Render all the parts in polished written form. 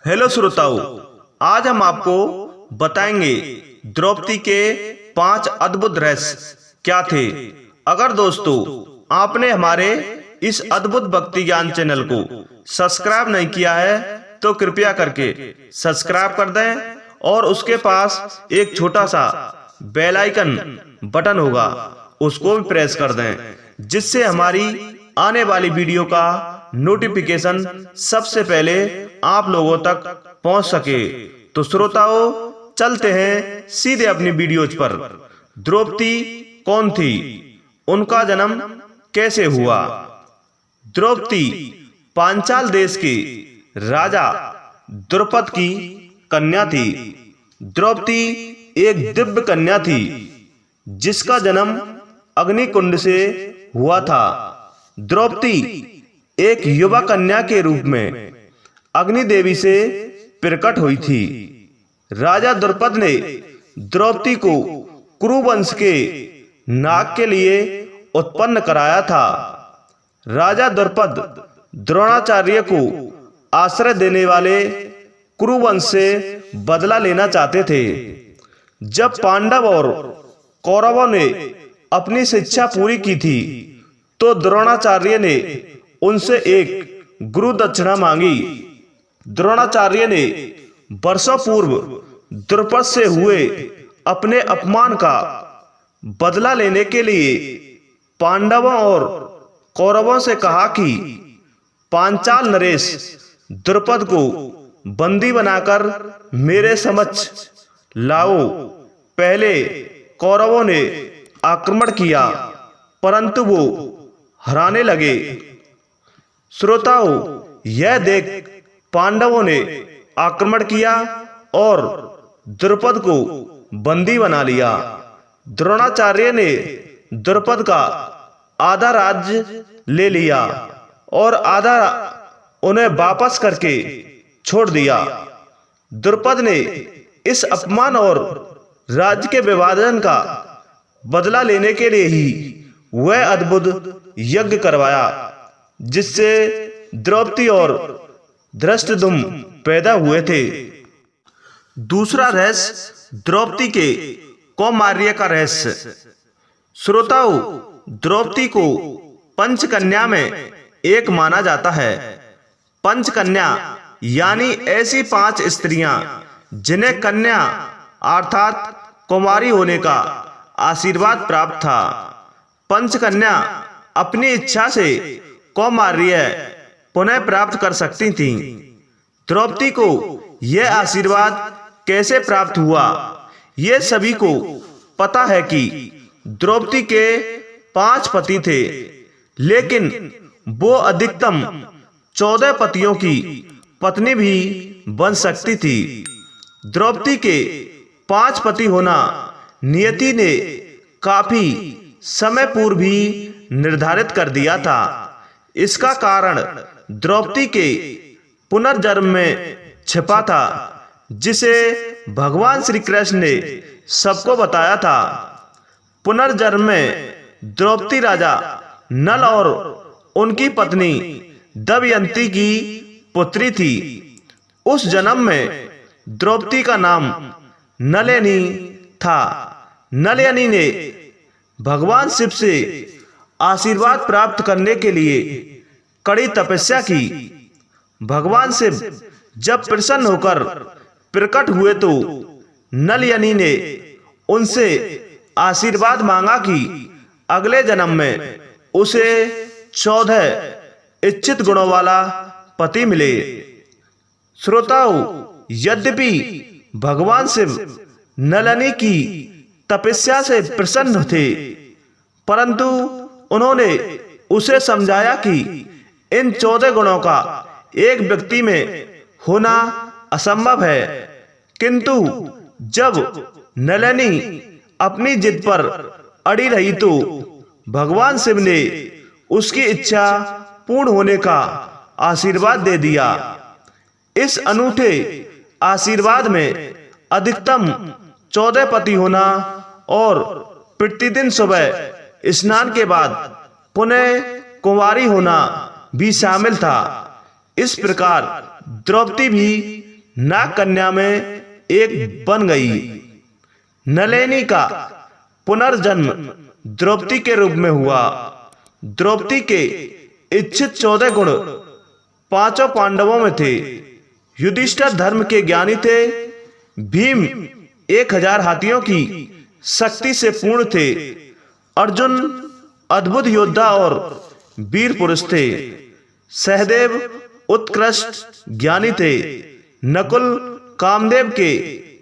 Hello श्रोताओं, आज हम आपको बताएंगे द्रौपदी के 5 अद्भुत रहस्य क्या थे। अगर दोस्तों आपने हमारे इस अद्भुत भक्ति ज्ञान चैनल को सब्सक्राइब नहीं किया है तो कृपया करके सब्सक्राइब कर दें और उसके पास एक छोटा सा बेल आइकन बटन होगा, उसको भी प्रेस कर दें, जिससे हमारी आने वाली वीडियो का नोटिफिकेशन सबसे पहले आप लोगों तक पहुंच सके। तो श्रोताओं, चलते हैं सीधे अपनी वीडियोज पर। द्रौपदी कौन थी? उनका जन्म कैसे हुआ? द्रौपदी पांचाल देश के राजा द्रुपद की कन्या थी। द्रौपदी एक दिव्य कन्या थी जिसका जन्म अग्निकुंड से हुआ था। द्रौपदी एक युवा कन्या के रूप में अग्नि देवी से प्रकट हुई थी। राजा द्रुपद ने द्रौपदी को कुरु वंश के नाग के लिए उत्पन्न कराया था। राजा द्रुपद द्रोणाचार्य को आश्रय देने वाले कुरु वंश से बदला लेना चाहते थे। जब पांडव और कौरवों ने अपनी शिक्षा पूरी की थी तो द्रोणाचार्य ने उनसे एक गुरु दक्षिणा मांगी। द्रोणाचार्य ने वर्षों पूर्व द्रुपद से हुए अपने अपमान का बदला लेने के लिए पांडवों और कौरवों से कहा कि पांचाल नरेश द्रुपद को बंदी बनाकर मेरे समक्ष लाओ। पहले कौरवों ने आक्रमण किया परंतु वो हराने लगे। श्रोताओं, यह देख पांडवों ने आक्रमण किया और द्रुपद को बंदी बना लिया। द्रोणाचार्य ने द्रुपद का आधा राज्य ले लिया और आधा उन्हें वापस करके छोड़ दिया। द्रुपद ने इस अपमान और राज्य के विभाजन का बदला लेने के लिए ही वह अद्भुत यज्ञ करवाया जिससे द्रौपदी और धृष्टद्युम्न पैदा हुए थे। दूसरा रहस्य, द्रौपदी के कौमार्य का रहस्य। श्रोताओं, द्रौपदी को पंचकन्या में एक माना जाता है। पंचकन्या यानी ऐसी 5 स्त्रियां जिन्हें कन्या अर्थात कुमारी होने का आशीर्वाद प्राप्त था। पंचकन्या अपनी इच्छा से कौमार्य पुनः प्राप्त कर सकती थीं। द्रौपदी को यह आशीर्वाद कैसे प्राप्त हुआ? ये सभी को पता है कि द्रौपदी के 5 पति थे, लेकिन वो अधिकतम 14 पतियों की पत्नी भी बन सकती थी। द्रौपदी के 5 पति होना नियति ने काफी समय पूर्व ही निर्धारित कर दिया था। इसका कारण द्रौपदी के पुनर्जन्म में छिपा था, जिसे भगवान श्री कृष्ण ने सबको बताया था। पुनर्जन्म में द्रौपदी राजा नल और उनकी पत्नी दमयंती की पुत्री थी। उस जन्म में द्रौपदी का नाम नलिनी था। नलिनी ने भगवान शिव से आशीर्वाद प्राप्त करने के लिए कड़ी तपस्या की। भगवान शिव जब प्रसन्न होकर प्रकट हुए तो नलिनी ने उनसे आशीर्वाद मांगा कि अगले जन्म में उसे 14 इच्छित गुणों वाला पति मिले। श्रोताओं, यद्यपि भगवान शिव नलिनी की तपस्या से प्रसन्न थे, परंतु उन्होंने उसे समझाया कि इन 14 गुणों का एक व्यक्ति में होना असंभव है। किंतु जब नलिनी अपनी जिद पर अड़ी रही तो भगवान शिव ने उसकी इच्छा पूर्ण होने का आशीर्वाद दे दिया। इस अनूठे आशीर्वाद में अधिकतम 14 पति होना और प्रतिदिन सुबह स्नान के बाद पुनः कुंवारी होना भी शामिल था। इस प्रकार द्रौपदी भी नाग कन्या में एक बन गई। नलिनी का पुनर्जन्म द्रौपदी के रूप में हुआ। द्रौपदी के इच्छित 14 गुण पांचों पांडवों में थे। युधिष्ठिर धर्म के ज्ञानी थे। भीम 1000 हाथियों की शक्ति से पूर्ण थे। अर्जुन अद्भुत योद्धा और वीर पुरुष थे। सहदेव उत्कृष्ट ज्ञानी थे। नकुल कामदेव के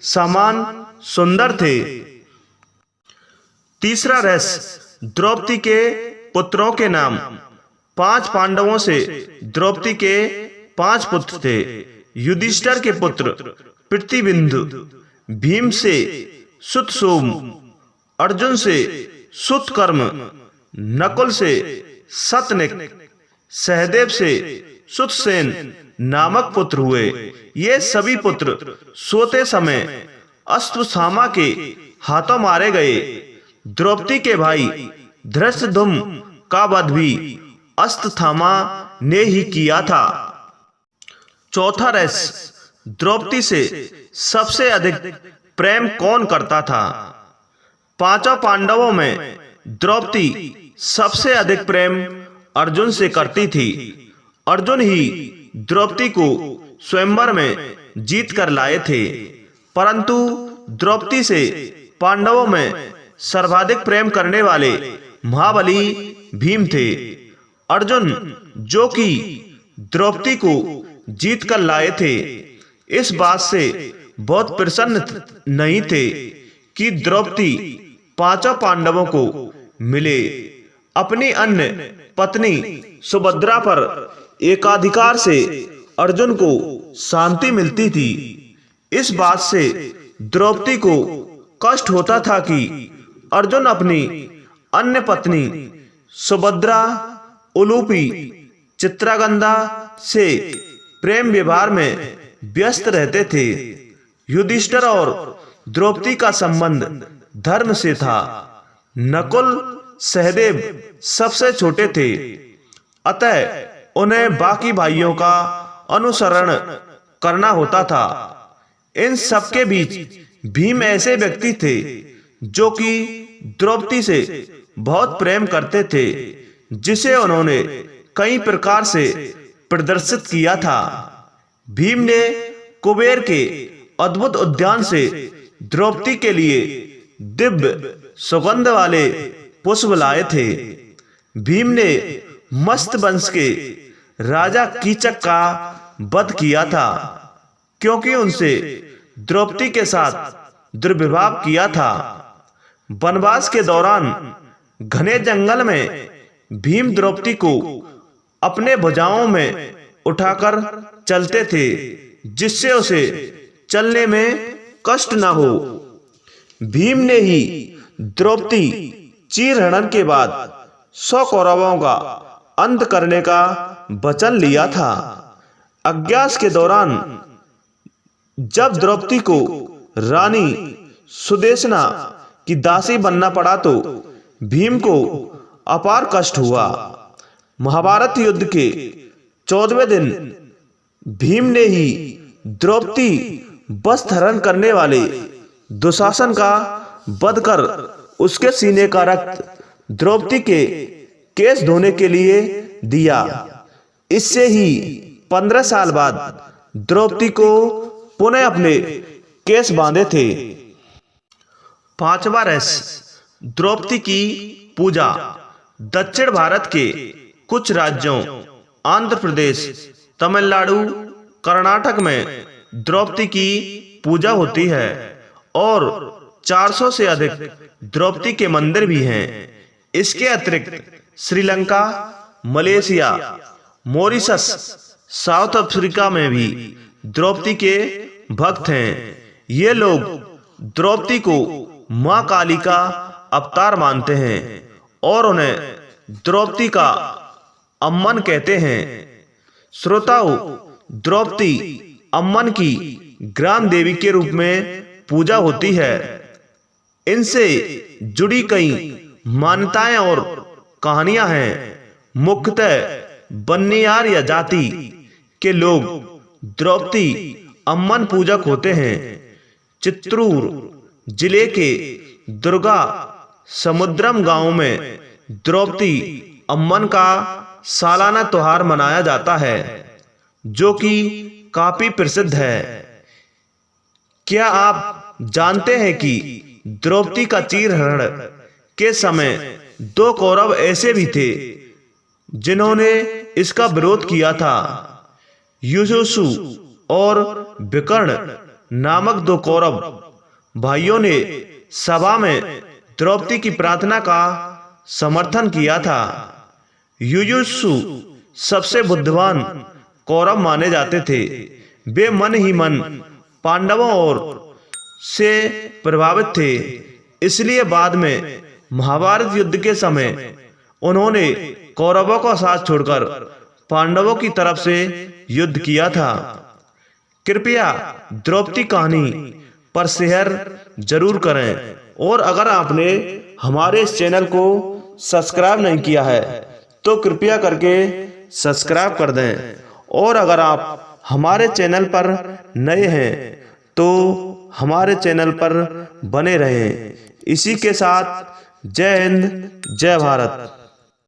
समान सुंदर थे। तीसरा रहस्य द्रौपदी के पुत्रों के नाम। 5 पांडवों से द्रौपदी के 5 पुत्र थे। युधिष्ठिर के पुत्र प्रतिबिंदु, भीम से सुत सोम, अर्जुन से सुत कर्म, नकुल से सतनिक, सहदेव से सुतसेन नामक पुत्र हुए। ये सभी पुत्र सोते समय अश्वत्थामा के हाथों मारे गए। द्रौपदी के भाई धृष्टद्युम्न का वध भी अश्वत्थामा ने ही किया था। चौथा रहस्य द्रौपदी से सबसे अधिक प्रेम कौन करता था? 5 पांडवों में द्रौपदी सबसे अधिक प्रेम अर्जुन से करती थी। अर्जुन ही द्रौपदी को स्वयंवर में जीत कर लाए थे। परंतु द्रौपदी से पांडवों में सर्वाधिक प्रेम करने वाले महाबली भीम थे। अर्जुन जो कि द्रौपदी को जीत कर लाए थे, इस बात से बहुत प्रसन्न नहीं थे कि द्रौपदी 5 पांडवों को मिले। अपनी अन्य पत्नी सुभद्रा पर एकाधिकार से अर्जुन को शांति मिलती थी। इस बात से द्रौपदी को कष्ट होता था कि अर्जुन अपनी अन्य पत्नी सुभद्रा, उलूपी, चित्रगंधा से प्रेम व्यवहार में व्यस्त रहते थे। युधिष्ठिर और द्रौपदी का संबंध धर्म से था। नकुल, सहदेव सबसे छोटे थे, अतः उन्हें बाकी भाइयों का अनुसरण करना होता था। इन सबके बीच भीम ऐसे व्यक्ति थे जो कि द्रौपदी से बहुत प्रेम करते थे, जिसे उन्होंने कई प्रकार से प्रदर्शित किया था। भीम ने कुबेर के अद्भुत उद्यान से द्रौपदी के लिए दिव्य सुगंध वाले पुष्प लाए थे। भीम ने मस्त वंश के राजा कीचक का वध किया था, क्योंकि उनसे द्रौपदी के साथ दुर्व्यवहार किया था। वनवास के दौरान घने जंगल में भीम द्रौपदी को अपने भुजाओं में उठाकर चलते थे, जिससे उसे चलने में कष्ट न हो। भीम ने ही द्रौपदी चीरहरण के बाद 100 कौरवों का अंत करने का वचन लिया था। अज्ञात के दौरान जब द्रौपदी को रानी सुदेशना की दासी बनना पड़ा तो भीम को अपार कष्ट हुआ। महाभारत युद्ध के 14वें दिन भीम ने ही द्रौपदी वस्त्र हरण करने वाले दुशासन का वध कर उसके सीने का रक्त द्रौपदी के केश धोने के लिए दिया। इससे ही 15 साल बाद द्रौपदी को पुनः अपने केश बांधे थे। 5वां रहस्य द्रौपदी की पूजा। दक्षिण भारत के कुछ राज्यों आंध्र प्रदेश, तमिलनाडु, कर्नाटक में द्रौपदी की पूजा होती है और 400 से अधिक द्रौपदी के मंदिर भी हैं। इसके अतिरिक्त Sri Lanka, Malaysia, Mauritius, south Africa में भी द्रौपदी के भक्त हैं। ये लोग द्रौपदी को मां काली का अवतार मानते हैं और उन्हें द्रौपदी का अम्मन कहते हैं। श्रोताओं, द्रौपदी अम्मन की ग्राम देवी के रूप में पूजा होती है। इनसे जुड़ी कई मान्यताएं और कहानियां हैं। मुख्यतः बन्नियार या जाति के लोग द्रौपदी अम्मन पूजक होते हैं। चित्तूर जिले के दुर्गा समुद्रम गांव में द्रौपदी अम्मन का सालाना त्योहार मनाया जाता है, जो कि काफी प्रसिद्ध है। क्या आप जानते हैं कि द्रौपदी का चीरहरण के समय 2 कौरव ऐसे भी थे जिन्होंने इसका विरोध किया था। युयुत्सु और विकर्ण नामक 2 कौरव भाइयों ने सभा में द्रौपदी की प्रार्थना का समर्थन किया था। युयुत्सु सबसे बुद्धिमान कौरव माने जाते थे। वे मन ही मन पांडवों और से प्रभावित थे, इसलिए बाद में महाभारत युद्ध के समय उन्होंने कौरवों का साथ छोड़कर पांडवों की तरफ से युद्ध किया था। कृपया द्रौपदी कहानी पर शेयर जरूर करें, और अगर आपने हमारे इस चैनल को सब्सक्राइब नहीं किया है तो कृपया करके सब्सक्राइब कर दें। और अगर आप हमारे चैनल पर नए हैं तो हमारे चैनल पर बने रहें। इसी के साथ जय हिंद, जय भारत।